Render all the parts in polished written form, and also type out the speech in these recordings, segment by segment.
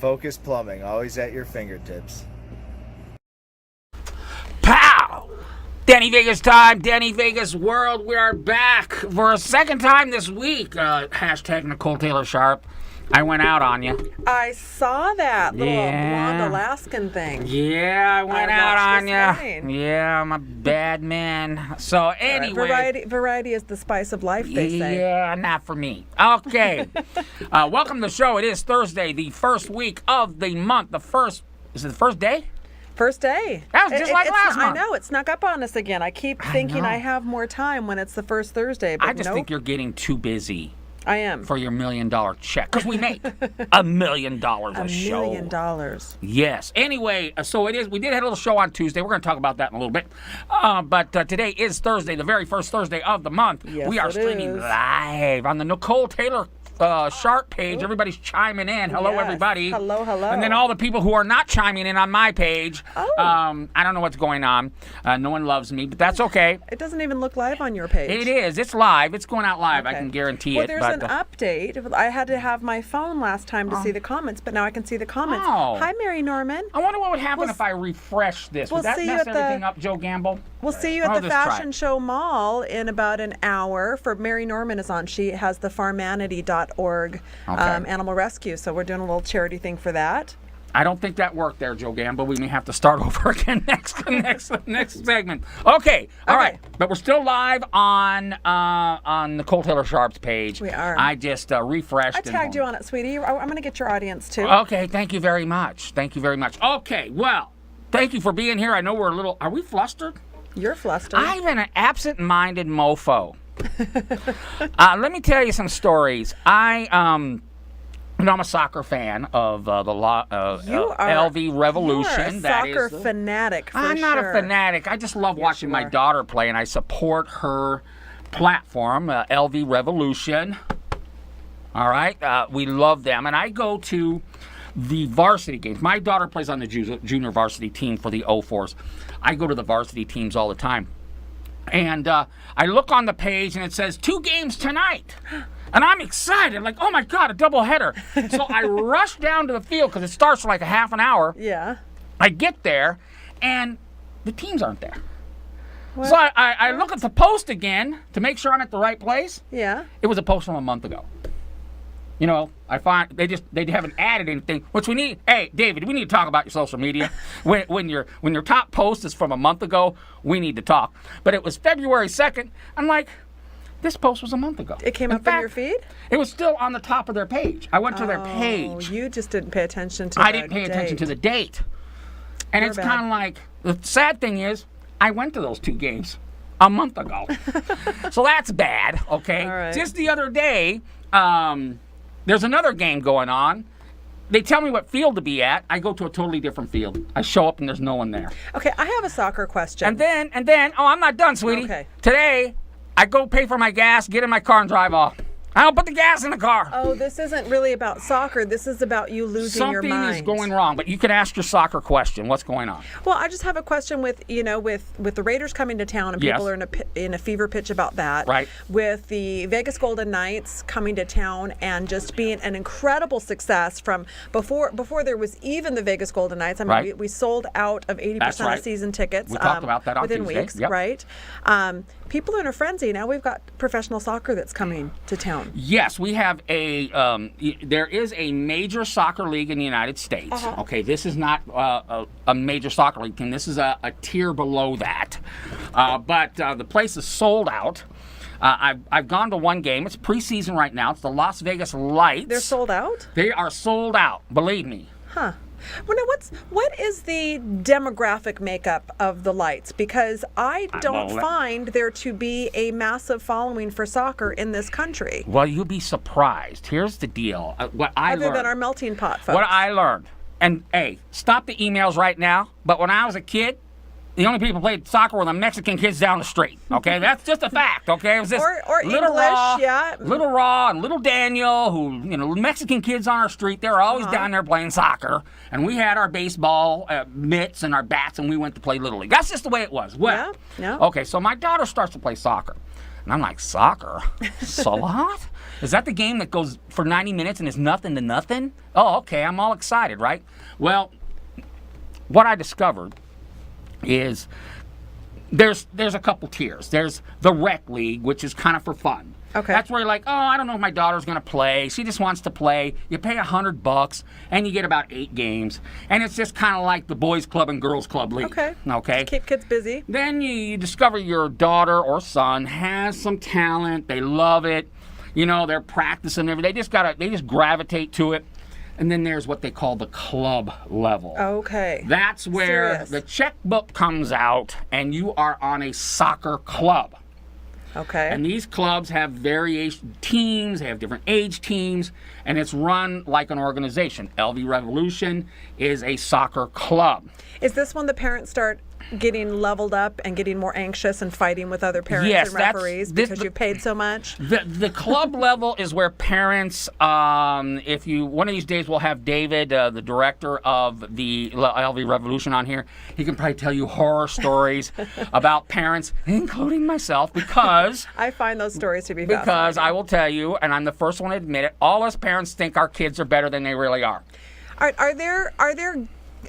Focus Plumbing, always at your fingertips. Pow! Denny Vegas time, Denny Vegas world. We are back for a second time this week. Hashtag Nicole Taylor Sharp. I went out on you. I saw that little blonde Alaskan thing. Yeah, I went out on you. Yeah, I'm a bad man. So anyway, variety is the spice of life, they say. Yeah, not for me. Okay, welcome to the show. It is Thursday, the first week of the month. Is it the first day? First day. That was just like last month. I know, it snuck up on us again. I keep thinking I have more time when it's the first Thursday, but I just think you're getting too busy. I am. For your $1 million check. Because we make $1 million a show. $1 million. Yes. Anyway, so it is. We did have a little show on Tuesday. We're going to talk about that in a little bit. But today is Thursday, the very first Thursday of the month. Yes, we are streaming live on the Nicole Taylor Sharp page. Ooh. Everybody's chiming in. Hello, yes. everybody. Hello. And then all the people who are not chiming in on my page. Oh. I don't know what's going on. No one loves me, but that's okay. It doesn't even look live on your page. It is. It's live. It's going out live. Okay. I can guarantee well, it. There's an update. I had to have my phone last time to see the comments, but now I can see the comments. Oh. Hi, Mary Norman. I wonder what would happen if I refresh this. Would that mess everything up, Joe Gamble? We'll see you at the Fashion Show Mall in about an hour. For Mary Norman is on. She has the farmanity.org animal rescue. So we're doing a little charity thing for that. I don't think that worked there, Joe Gamble. We may have to start over again next segment. Okay, all right. But we're still live on Nicole Taylor Sharp's page. We are. I just refreshed. I tagged you on it, sweetie. I'm going to get your audience too. Okay, thank you very much. Okay, well, thank you for being here. I know we're a little. Are we flustered? You're flustered. I'm an absent-minded mofo. Let me tell you some stories. I'm a soccer fan of LV Revolution. You are a soccer fanatic, for I'm not a fanatic. I just love watching my daughter play, and I support her platform, LV Revolution. All right? We love them. And I go to the varsity games. My daughter plays on the junior varsity team for the 04s. I go to the varsity teams all the time. And I look on the page, and it says 2 games tonight. And I'm excited, like, oh, my God, a doubleheader. So I rush down to the field because it starts for like a half an hour. Yeah. I get there, and the teams aren't there. What? So I look at the post again to make sure I'm at the right place. Yeah. It was a post from a month ago. You know, I find they haven't added anything, which we need. Hey, David, we need to talk about your social media. when your top post is from a month ago, we need to talk. But it was February 2nd. I'm like, this post was a month ago. It came up in your feed? It was still on the top of their page. I went to their page. You just didn't pay attention to I didn't pay attention to the date. And it's kind of like, the sad thing is, I went to those 2 games a month ago. So that's bad, okay? All right. Just the other day, there's another game going on. They tell me what field to be at. I go to a totally different field. I show up and there's no one there. Okay, I have a soccer question. And then, I'm not done, sweetie. Okay. Today, I go pay for my gas, get in my car, and drive off. I don't put the gas in the car. Oh, this isn't really about soccer. This is about you losing your mind. Something is going wrong, but you can ask your soccer question. What's going on? Well, I just have a question with the Raiders coming to town, and people are in a fever pitch about that. Right. With the Vegas Golden Knights coming to town and just being an incredible success from before there was even the Vegas Golden Knights. I mean, we sold out of 80% of season tickets. We talked about that on within Tuesday. weeks, Yep. right? People are in a frenzy. Now we've got professional soccer that's coming to town. Yes, we have there is a major soccer league in the United States. Uh-huh. Okay, this is not a major soccer league team. This is a tier below that. But the place is sold out. I've gone to one game. It's preseason right now. It's the Las Vegas Lights. They're sold out? They are sold out, believe me. Huh. Well, now what is the demographic makeup of the Lights? Because I don't find there to be a massive following for soccer in this country. Well, you'll be surprised. Here's the deal. Other than our melting pot folks. What I learned, and hey, stop the emails right now, but when I was a kid, the only people who played soccer were the Mexican kids down the street. Okay, that's just a fact. Okay, it was just or Little English, Raw, yeah. Little Raw, and Little Daniel, who Mexican kids on our street. They were always down there playing soccer, and we had our baseball mitts and our bats, and we went to play Little League. That's just the way it was. Well, yeah. Okay, so my daughter starts to play soccer. And I'm like, soccer? Salat? Is that the game that goes for 90 minutes and is nothing to nothing? Oh, okay, I'm all excited, right? Well, what I discovered is there's a couple tiers. There's the rec league, which is kind of for fun. Okay. That's where you're like, oh, I don't know if my daughter's going to play. She just wants to play. You pay $100 and you get about 8 games. And it's just kind of like the boys club and girls club league. Okay. Okay. Keep kids busy. Then you discover your daughter or son has some talent. They love it. You know, they're practicing everything. They just gravitate to it. And then there's what they call the club level. Okay. That's where Serious. the checkbook comes out and you are on a soccer club. Okay. And these clubs have variation teams, they have different age teams, and it's run like an organization. LV Revolution is a soccer club. Is this when the parents start getting leveled up and getting more anxious and fighting with other parents Yes, and referees because the- you've paid so much? The club level is where parents, if you, one of these days we'll have David, the director of the LV Revolution on here. He can probably tell you horror stories about parents, including myself, because I find those stories to be because fascinating. I will tell you, and I'm the first one to admit it, all us parents think our kids are better than they really are.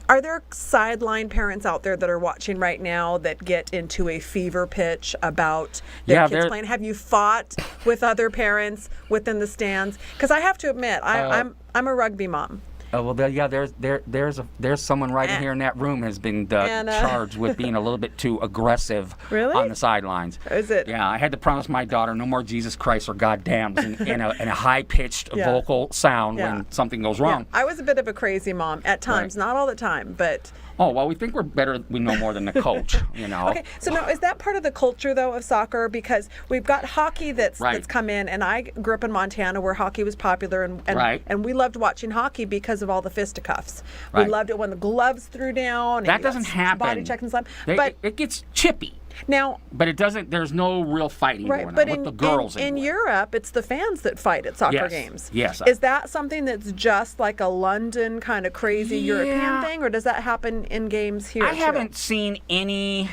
Are there sideline parents out there that are watching right now that get into a fever pitch about their Yeah, kids they're- playing? Have you fought with other parents within the stands? Because I have to admit, I'm a rugby mom. Oh well, there's someone right in here in that room has been charged with being a little bit too aggressive Really? on the sidelines. Is it? Yeah, I had to promise my daughter no more Jesus Christ or goddamns in a high pitched Yeah. vocal sound Yeah. when something goes Yeah, wrong. I was a bit of a crazy mom at times, not all the time, but. Oh well, we think we're better. We know more than the coach. You know. Okay, so now is that part of the culture though of soccer? Because we've got hockey that's Right. come in, and I grew up in Montana where hockey was popular, and Right. and we loved watching hockey because of all the fisticuffs. We Right. loved it when the gloves threw down. and That you got doesn't happen. Body check and slam. They- But it gets chippy, now, but it doesn't. There's no real fighting right? going But on with the girls in anymore. Europe, it's the fans that fight at soccer Yes, games. yes. Is that something that's just like a London kind of crazy European Yeah. thing, or does that happen in games here? I too? haven't seen any.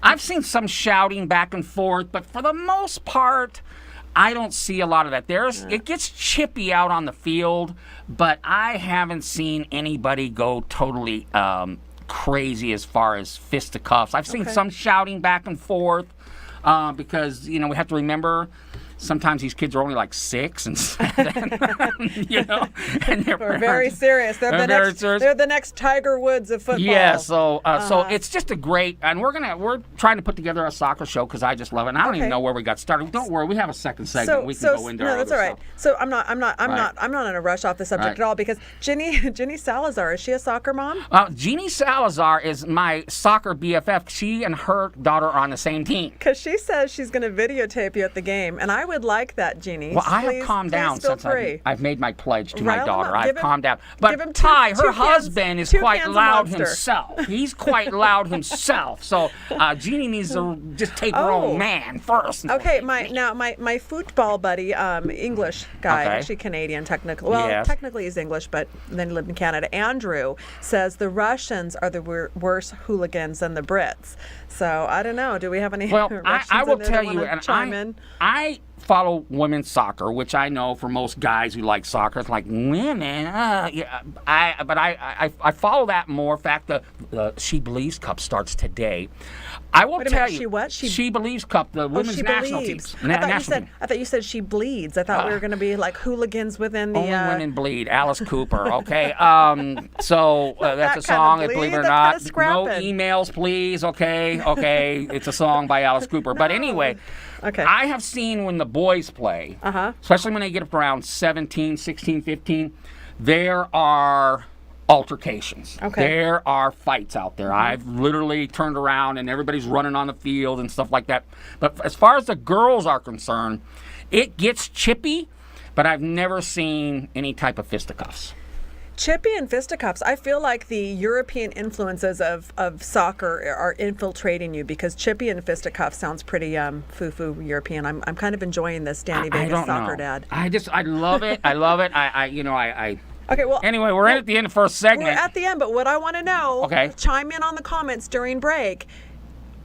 I've seen some shouting back and forth, but for the most part, I don't see a lot of that. It gets chippy out on the field, but I haven't seen anybody go totally crazy as far as fisticuffs. I've seen Okay. some shouting back and forth because we have to remember. Sometimes these kids are only like 6 and 7, and they're Very serious. They're very serious. They're the next Tiger Woods of football. Yeah, so it's just a great, and we're trying to put together a soccer show because I just love it. And I don't even Okay. know where we got started. Don't worry, we have a second segment. We can go into no, our that's other all right. stuff. So I'm not in a rush off the subject Right. at all because Jenny Salazar, is she a soccer mom? Jeannie Salazar is my soccer BFF. She and her daughter are on the same team. Because she says she's going to videotape you at the game, and I would like that, Jeannie. Well, I Please- have calmed please down feel since free. I've made my pledge to Rile my him daughter. up. I've Give him- calmed down. give But him Ty, two her husband, is two quite cans of loud Monster. himself. He's quite loud himself. So Jeannie needs to just take her Oh. own man first. Okay, my football buddy, English guy, Okay. actually Canadian technically. Well, Yes. technically he's English, but then he lived in Canada. Andrew says the Russians are the worse hooligans than the Brits. So I don't know. Do we have any Well, Russians I will in there that tell you, wanna and chime in? I follow women's soccer, which I know for most guys who like soccer, it's like women. Yeah, I follow that more. In fact, the She Believes Cup starts today. I will Wait a tell minute, you, she what? She Believes Cup, the Oh, women's she national believes. teams. I thought you said she bleeds. I thought we were going to be like hooligans within the. Only women bleed. Alice Cooper. Okay. So that's that a kind song. of Believe it or bleed, not, that's kinda no scrapping. emails, please. Okay. Okay. It's a song by Alice Cooper. But anyway, Okay. I have seen when the boys play, especially when they get up around 17, 16, 15, there are altercations. Okay. There are fights out there. I've literally turned around and everybody's running on the field and stuff like that. But as far as the girls are concerned, it gets chippy, but I've never seen any type of fisticuffs. Chippy and fisticuffs. I feel like the European influences of soccer are infiltrating you because chippy and fisticuffs sounds pretty foo-foo European. I'm kind of enjoying this Danny I Vegas don't soccer know. dad. I love it. I love it. I Okay, well. Anyway, we're in at the end of the first segment. We're at the end, but what I want to know, Okay. chime in on the comments during break.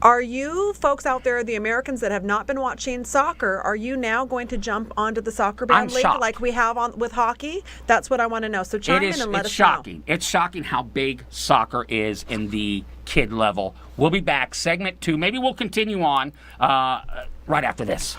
Are you folks out there, the Americans that have not been watching soccer, are you now going to jump onto the soccer bandwagon shocked. like we have on with hockey? That's what I want to know. So chime in and let It's us shocking. It's shocking how big soccer is in the kid level. We'll be back, segment 2. Maybe we'll continue on right after this.